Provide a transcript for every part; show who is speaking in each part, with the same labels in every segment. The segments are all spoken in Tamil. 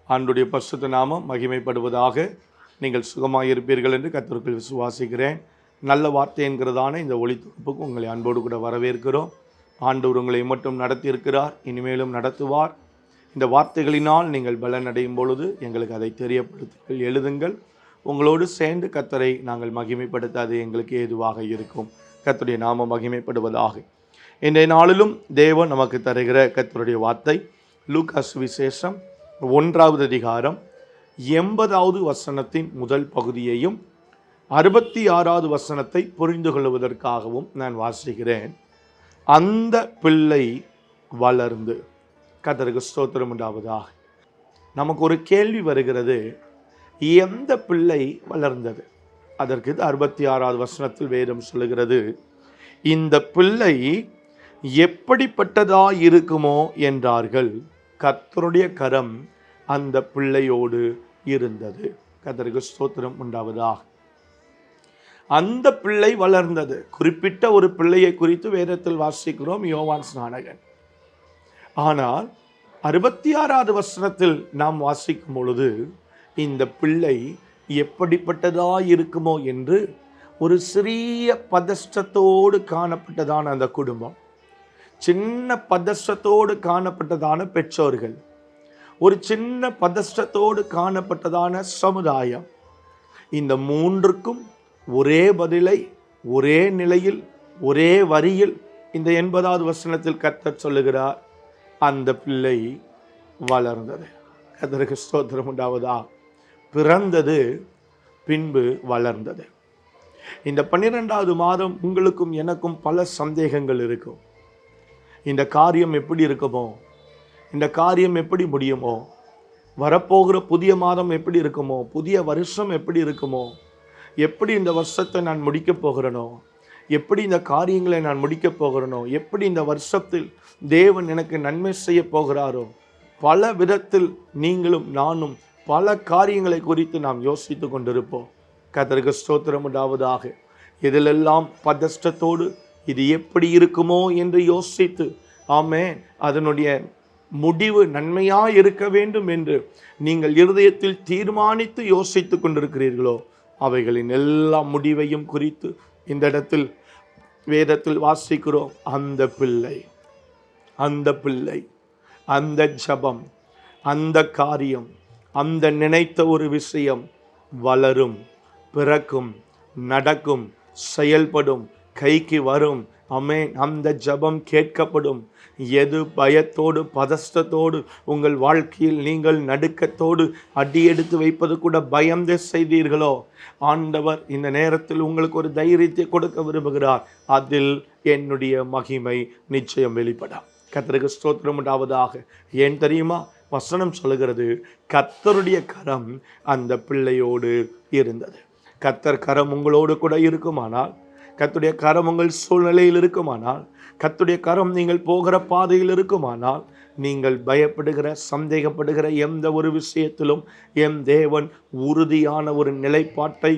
Speaker 1: ஆண்டுடைய பரிசுத்த நாமம் மகிமைப்படுவதாக. நீங்கள் சுகமாயிருப்பீர்கள் என்று கர்த்தருக்குள் விசுவாசிக்கிறேன். நல்ல வார்த்தை என்கிறதான இந்த ஒளித்தொகுப்புக்கு உங்களை அன்போடு கூட வரவேற்கிறோம். ஆண்டவர் உங்களை மட்டும் நடத்தியிருக்கிறார், இனிமேலும் நடத்துவார். இந்த வார்த்தைகளினால் நீங்கள் பலன் அடையும் பொழுது எங்களுக்கு அதை தெரியப்படுத்துங்கள், எழுதுங்கள். உங்களோடு சேர்ந்து கர்த்தரை நாங்கள் மகிமைப்படுத்த அது எங்களுக்கு ஏதுவாக இருக்கும். கர்த்தருடைய நாமம் மகிமைப்படுவதாக. இன்றைய நாளிலும் தேவன் நமக்கு தருகிற கர்த்தருடைய வார்த்தை லூக்கா சுவிசேஷம் 1வது அதிகாரம் 80வது வசனத்தின் முதல் பகுதியையும் 66வது வசனத்தை புரிந்து கொள்வதற்காகவும் நான் வாசிக்கிறேன். அந்த பிள்ளை வளர்ந்து, கர்த்தருக்கு ஸ்தோத்திரம் உண்டாவதாக. நமக்கு ஒரு கேள்வி வருகிறது, எந்த பிள்ளை வளர்ந்தது? அதற்கு 66வது வசனத்தில் வேதம் சொல்லுகிறது, இந்த பிள்ளை எப்படிப்பட்டதா இருக்குமோ என்றார்கள். கர்த்தருடைய கரம் அந்த பிள்ளையோடு இருந்தது. கர்த்தருக்கு ஸ்தோத்திரம் உண்டாவதாக. அந்த பிள்ளை வளர்ந்தது. குறிப்பிட்ட ஒரு பிள்ளையை குறித்து வேதத்தில் வாசிக்கிறோம், யோவான் ஸ்நானகன். ஆனால் 66வது வசனத்தில் நாம் வாசிக்கும் பொழுது இந்த பிள்ளை எப்படிப்பட்டதா இருக்குமோ என்று ஒரு சிறிய பதஷ்டத்தோடு காணப்பட்டதான அந்த குடும்பம், சின்ன பதஷ்டத்தோடு காணப்பட்டதான பெற்றோர்கள், ஒரு சின்ன பதஷ்டத்தோடு காணப்பட்டதான சமுதாயம், இந்த மூன்றுக்கும் ஒரே பதிலை ஒரே நிலையில் ஒரே வரியில் இந்த 80வது வசனத்தில் கர்த்தர் சொல்லுகிறார், அந்த பிள்ளை வளர்ந்தது. கர்த்தருக்கு ஸ்தோத்திரம் உண்டாவதா. பிறந்தது, பின்பு வளர்ந்தது. இந்த 12வது மாதம் உங்களுக்கும் எனக்கும் பல சந்தேகங்கள் இருக்கும். இந்த காரியம் எப்படி இருக்குமோ, இந்த காரியம் எப்படி முடியுமோ, வரப்போகிற புதிய மாதம் எப்படி இருக்குமோ, புதிய வருஷம் எப்படி இருக்குமோ, எப்படி இந்த வருஷத்தை நான் முடிக்கப் போகிறேனோ, எப்படி இந்த காரியங்களை நான் முடிக்கப் போகிறேனோ, எப்படி இந்த வருஷத்தில் தேவன் எனக்கு நன்மை செய்ய போகிறாரோ, பல விதத்தில் நீங்களும் நானும் பல காரியங்களை குறித்து நாம் யோசித்து கொண்டிருப்போம். கர்த்தருக்கு ஸ்தோத்திரம் உண்டாவதாக. இதிலெல்லாம் பதஷ்டத்தோடு இது எப்படி இருக்குமோ என்று யோசித்து, ஆமென், அதனுடைய முடிவு நன்மையாக இருக்க வேண்டும் என்று நீங்கள் இருதயத்தில் தீர்மானித்து யோசித்து கொண்டிருக்கிறீர்களோ, அவைகளின் எல்லா முடிவையும் குறித்து இந்த இடத்தில் வேதத்தில் வாசிக்கிறோம். அந்த பிள்ளை, அந்த பிள்ளை, அந்த ஜபம், அந்த காரியம், அந்த நினைத்த ஒரு விஷயம் வளரும், பிறக்கும், நடக்கும், செயல்படும், கைக்கு வரும். ஆமென். அந்த ஜபம் கேட்கப்படும். எது பயத்தோடு பதஷ்டத்தோடு உங்கள் வாழ்க்கையில் நீங்கள் நடுக்கத்தோடு அடியெடுத்து வைப்பது கூட பயந்தே செய்தீர்களோ, ஆண்டவர் இந்த நேரத்தில் உங்களுக்கு ஒரு தைரியத்தை கொடுக்க விரும்புகிறார். அதில் என்னுடைய மகிமை நிச்சயம் வெளிப்படும். கர்த்தருக்கு ஸ்தோத்திரம் உண்டாவதாக. ஏன் தெரியுமா? வசனம் சொல்லுகிறது, கர்த்தருடைய கரம் அந்த பிள்ளையோடு இருந்தது. கர்த்தர் கரம் உங்களோடு கூட இருக்குமானால், கர்த்தருடைய கரம் உங்கள் சூழ்நிலையில் இருக்குமானால், கர்த்தருடைய கரம் நீங்கள் போகிற பாதையில் இருக்குமானால், நீங்கள் பயப்படுகிற சந்தேகப்படுகிற எந்த ஒரு விஷயத்திலும் என் தேவன் உறுதியான ஒரு நிலைப்பாட்டை,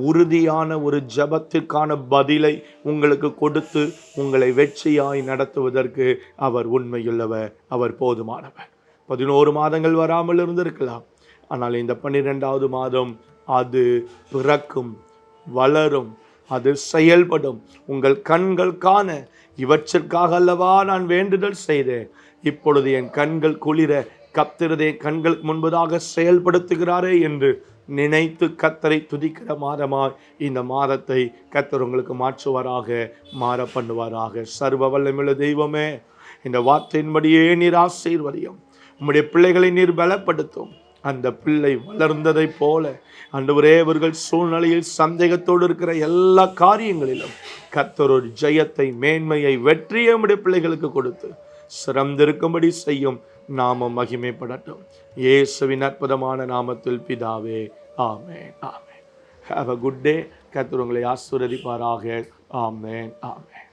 Speaker 1: உறுதியான ஒரு ஜபத்திற்கான பதிலை உங்களுக்கு கொடுத்து உங்களை வெற்றியாய் நடத்துவதற்கு அவர் உண்மையுள்ளவர், அவர் போதுமானவர். 11 மாதங்கள் வராமல் இருந்திருக்கலாம். ஆனால் இந்த 12வது மாதம் அது பிறக்கும், வளரும், அது செயல்படும். உங்கள் கண்கள் காண, இவற்றிற்காக அல்லவா நான் வேண்டுதல் செய்தேன், இப்பொழுது என் கண்கள் குளிர கர்த்தர் என் கண்களுக்கு முன்பதாக செயல்படுத்துகிறாரே என்று நினைத்து கர்த்தரை துதிக்கிற மாதமாய் இந்த மாதத்தை கர்த்தர் உங்களுக்கு மாற்றுவாராக, மாற பண்ணுவாராக. சர்வ வல்லமையுள்ள தெய்வமே, இந்த வார்த்தையின்படியே நீர் ஆசீர்வதியும். உம்முடைய பிள்ளைகளை நீர் பலப்படுத்தும். அந்த பிள்ளை வளர்ந்ததை போல ஆண்டவரே, அவர்கள் சூழ்நிலையில் சந்தேகத்தோடு இருக்கிற எல்லா காரியங்களிலும் கர்த்தர் ஒரு ஜெயத்தை, மேன்மையை, வெற்றியை உம்முடைய பிள்ளைகளுக்கு கொடுத்து சிறந்திருக்கும்படி செய்யும். நாமம் மகிமைப்படட்டும். இயேசுவின் அற்புதமான நாமத்தில் பிதாவே, amen, amen. Have a good day. கர்த்தர் உங்களை ஆசீர்வதிப்பாராக. ஆமென், ஆமென்.